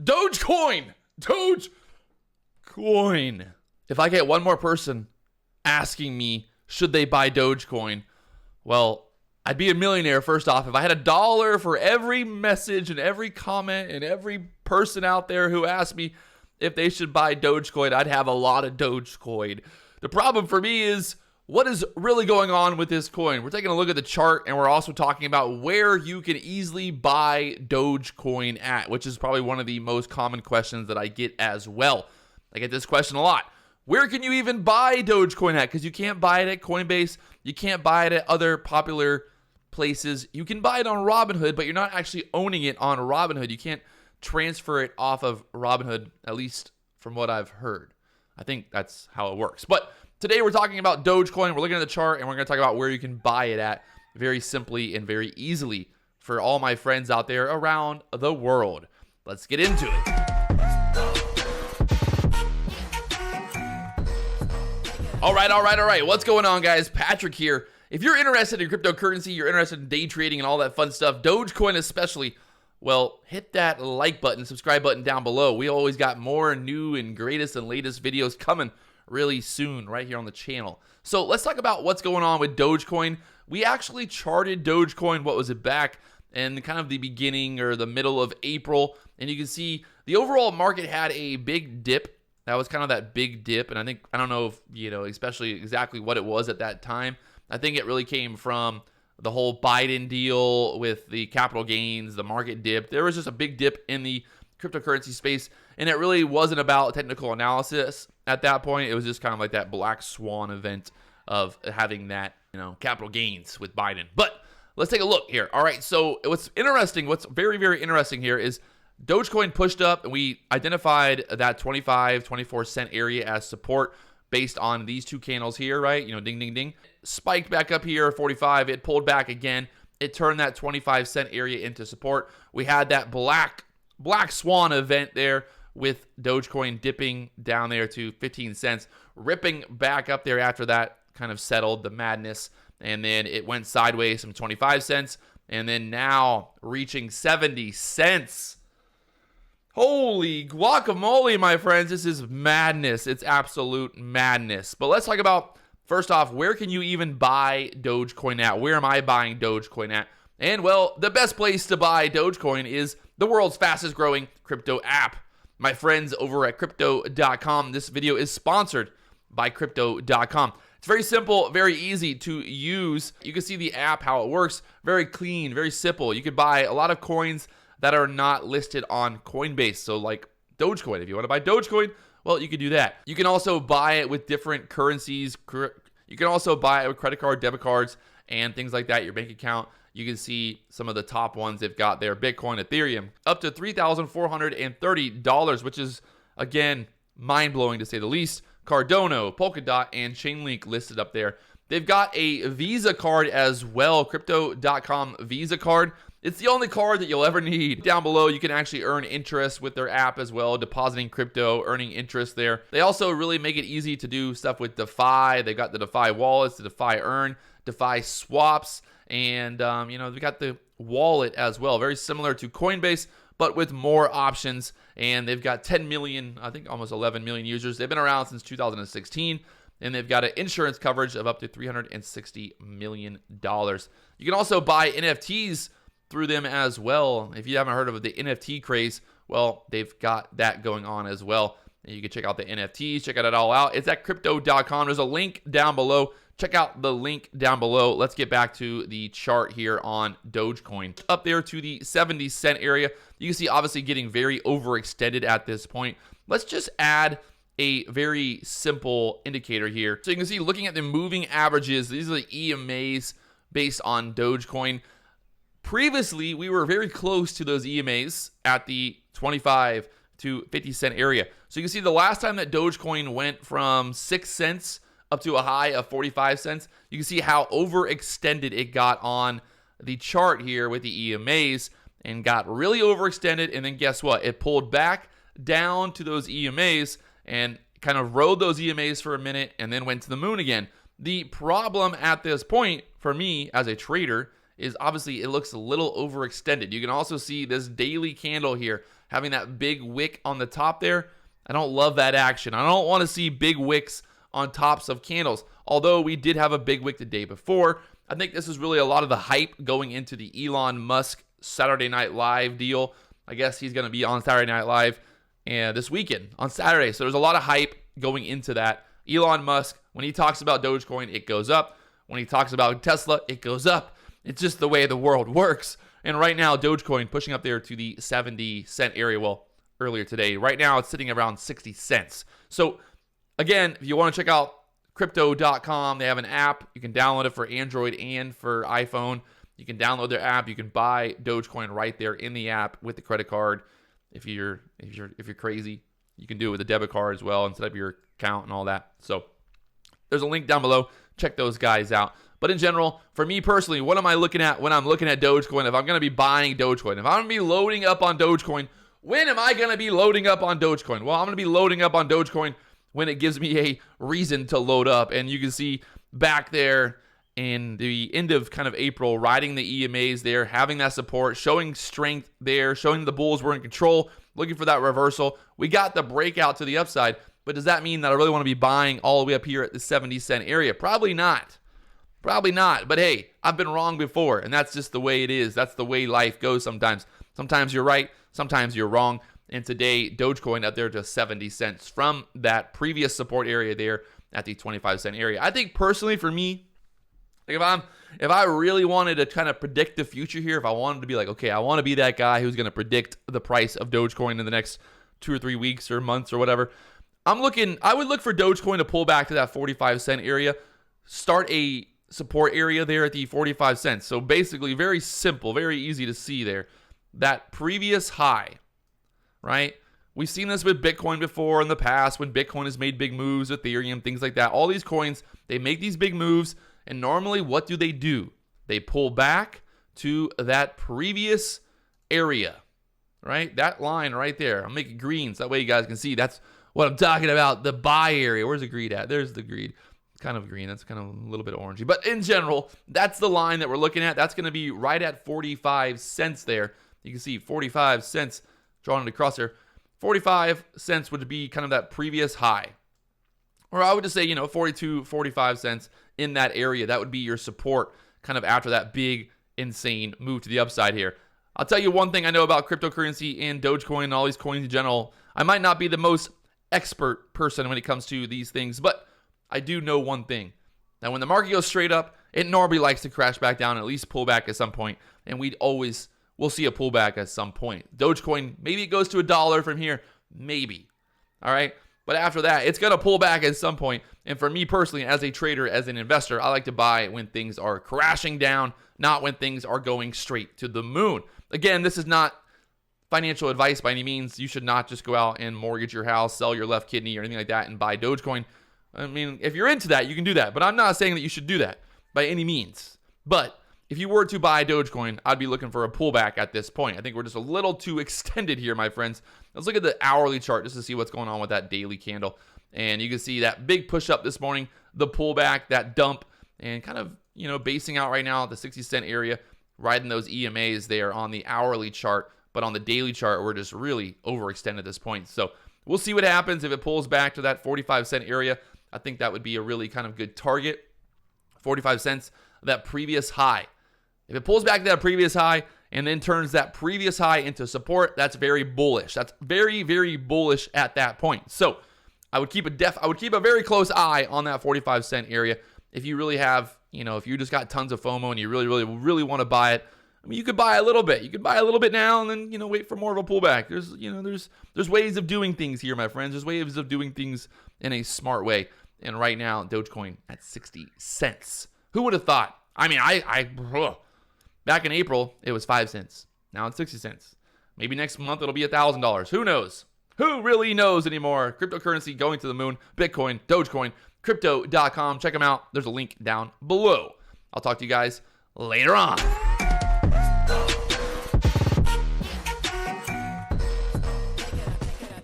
Dogecoin. Dogecoin. If I get one more person asking me, should they buy Dogecoin? Well, I'd be a millionaire first off. If I had $1 for every message and every comment and every person out there who asked me if they should buy Dogecoin, I'd have a lot of Dogecoin. The problem for me is, what is really going on with this coin? We're taking a look at the chart, and we're also talking about where you can easily buy Dogecoin at, which is probably one of the most common questions that I get as well. I get this question a lot. Where can you even buy Dogecoin at? Because you can't buy it at Coinbase. You can't buy it at other popular places. You can buy it on Robinhood, but you're not actually owning it on Robinhood. You can't transfer it off of Robinhood, at least from what I've heard. I think that's how it works. But today we're talking about Dogecoin. We're looking at the chart, and we're going to talk about where you can buy it at very simply and very easily for all my friends out there around the world. Let's get into it. All right. What's going on, guys? Patrick here. If you're interested in cryptocurrency, you're interested in day trading and all that fun stuff, Dogecoin especially, well, hit that like button, subscribe button down below. We always got more new and greatest and latest videos coming really soon right here on the channel. So let's talk about what's going on with Dogecoin. We actually charted Dogecoin, what was it, back in kind of the beginning or the middle of April. And you can see the overall market had a big dip. That was kind of that big dip. And I don't know if, especially exactly what it was at that time. I think it really came from the whole Biden deal with the capital gains, the market dip. There was just a big dip in the cryptocurrency space, and it really wasn't about technical analysis at that point. It was just kind of like that black swan event of having that, capital gains with Biden. But let's take a look here. All right, so what's very, very interesting here is Dogecoin pushed up, and we identified that 24 cent area as support based on these two candles here, right? Ding, ding, ding. Spiked back up here, 45. It pulled back again. It turned that 25 cent area into support. We had that black swan event there with Dogecoin dipping down there to 15 cents, ripping back up there after that kind of settled the madness. And then it went sideways from 25 cents, and then now reaching 70 cents. Holy guacamole, my friends. This is madness. It's absolute madness. But let's talk about, first off, where can you even buy Dogecoin at? Where am I buying Dogecoin at? And, well, the best place to buy Dogecoin is the world's fastest growing crypto app. My friends over at Crypto.com. This video is sponsored by Crypto.com. It's very simple, very easy to use. You can see the app, how it works. Very clean, very simple. You could buy a lot of coins that are not listed on Coinbase. So like Dogecoin. If you want to buy Dogecoin, well, you can do that. You can also buy it with different currencies. You can also buy it with credit card, debit cards, and things like that, your bank account. You can see some of the top ones they've got there. Bitcoin, Ethereum, up to $3,430, which is, again, mind-blowing to say the least. Cardano, Polkadot, and Chainlink listed up there. They've got a Visa card as well, Crypto.com Visa card. It's the only card that you'll ever need. Down below, you can actually earn interest with their app as well, depositing crypto, earning interest there. They also really make it easy to do stuff with DeFi. They got the DeFi wallets, the DeFi Earn, DeFi swaps, and they got the wallet as well. Very similar to Coinbase, but with more options. And they've got 10 million, I think almost 11 million users. They've been around since 2016. And they've got an insurance coverage of up to $360 million. You can also buy NFTs through them as well. If you haven't heard of the NFT craze, well, they've got that going on as well. And you can check out the NFTs, check it all out. It's at Crypto.com. There's a link down below. Check out the link down below. Let's get back to the chart here on Dogecoin. Up there to the 70 cent area. You can see obviously getting very overextended at this point. Let's just add a very simple indicator here. So you can see looking at the moving averages, these are the EMAs based on Dogecoin. Previously, we were very close to those EMAs at the 25 to 50 cent area. So you can see the last time that Dogecoin went from 6 cents up to a high of 45 cents, you can see how overextended it got on the chart here with the EMAs and got really overextended. And then guess what? It pulled back down to those EMAs and kind of rode those EMAs for a minute and then went to the moon again. The problem at this point for me as a trader is obviously it looks a little overextended. You can also see this daily candle here, having that big wick on the top there. I don't love that action. I don't want to see big wicks on tops of candles. Although we did have a big wick the day before, I think this is really a lot of the hype going into the Elon Musk Saturday Night Live deal. I guess he's going to be on Saturday Night Live this weekend on Saturday. So there's a lot of hype going into that. Elon Musk, when he talks about Dogecoin, it goes up. When he talks about Tesla, it goes up. It's just the way the world works. And right now, Dogecoin pushing up there to the 70-cent area. Well, earlier today. Right now, it's sitting around 60 cents. So again, if you want to check out crypto.com, they have an app. You can download it for Android and for iPhone. You can download their app. You can buy Dogecoin right there in the app with the credit card. If you're crazy, you can do it with a debit card as well and set up your account and all that. So there's a link down below. Check those guys out. But in general, for me personally, what am I looking at when I'm looking at Dogecoin? If I'm going to be buying Dogecoin, if I'm going to be loading up on Dogecoin, when am I going to be loading up on Dogecoin? Well, I'm going to be loading up on Dogecoin when it gives me a reason to load up. And you can see back there in the end of kind of April, riding the EMAs there, having that support, showing strength there, showing the bulls were in control, looking for that reversal. We got the breakout to the upside, but does that mean that I really want to be buying all the way up here at the 70-cent area? Probably not. Probably not. But hey, I've been wrong before, and that's just the way it is. That's the way life goes sometimes. Sometimes you're right, sometimes you're wrong. And today, Dogecoin up there to 70 cents from that previous support area there at the 25-cent area. I think personally for me, like if I really wanted to kind of predict the future here, if I wanted to be like, okay, I want to be that guy who's going to predict the price of Dogecoin in the next 2 or 3 weeks or months or whatever, I would look for Dogecoin to pull back to that 45-cent area, start a support area there at the 45 cents. So basically very simple, very easy to see there. That previous high, right? We've seen this with Bitcoin before in the past when Bitcoin has made big moves, Ethereum, things like that. All these coins, they make these big moves, and normally what do? They pull back to that previous area, right? That line right there. I'll make it green so that way you guys can see. That's what I'm talking about, the buy area. Where's the greed at? There's the greed. It's kind of green. That's kind of a little bit orangey. But in general, that's the line that we're looking at. That's going to be right at 45 cents there. You can see 45 cents drawn across there. 45 cents would be kind of that previous high. Or I would just say, 42, 45 cents in that area. That would be your support kind of after that big, insane move to the upside here. I'll tell you one thing I know about cryptocurrency and Dogecoin and all these coins in general. I might not be the most expert person when it comes to these things, but I do know one thing. That when the market goes straight up, it normally likes to crash back down, at least pull back at some point. And we'll see a pullback at some point. Dogecoin, maybe it goes to $1 from here. Maybe. All right? But after that, it's going to pull back at some point. And for me personally, as a trader, as an investor, I like to buy when things are crashing down, not when things are going straight to the moon. Again, this is not financial advice by any means. You should not just go out and mortgage your house, sell your left kidney or anything like that and buy Dogecoin. I mean, if you're into that, you can do that. But I'm not saying that you should do that by any means. But if you were to buy Dogecoin, I'd be looking for a pullback at this point. I think we're just a little too extended here, my friends. Let's look at the hourly chart just to see what's going on with that daily candle. And you can see that big push up this morning, the pullback, that dump, and kind of, basing out right now at the 60-cent area, riding those EMAs there on the hourly chart. But on the daily chart, we're just really overextended at this point. So we'll see what happens if it pulls back to that 45-cent area. I think that would be a really kind of good target. 45 cents, that previous high. If it pulls back to that previous high and then turns that previous high into support, that's very bullish. That's very, very bullish at that point. So I would keep a very close eye on that 45-cent area. If you really have, if you just got tons of FOMO and you really, really, really want to buy it, I mean, you could buy a little bit. You could buy a little bit now and then, wait for more of a pullback. There's ways of doing things here, my friends. There's ways of doing things in a smart way. And right now, Dogecoin at 60 cents. Who would have thought? I mean, back in April, it was 5 cents. Now it's 60 cents. Maybe next month it'll be $1,000. Who knows? Who really knows anymore? Cryptocurrency going to the moon. Bitcoin, Dogecoin, crypto.com. Check them out. There's a link down below. I'll talk to you guys later on.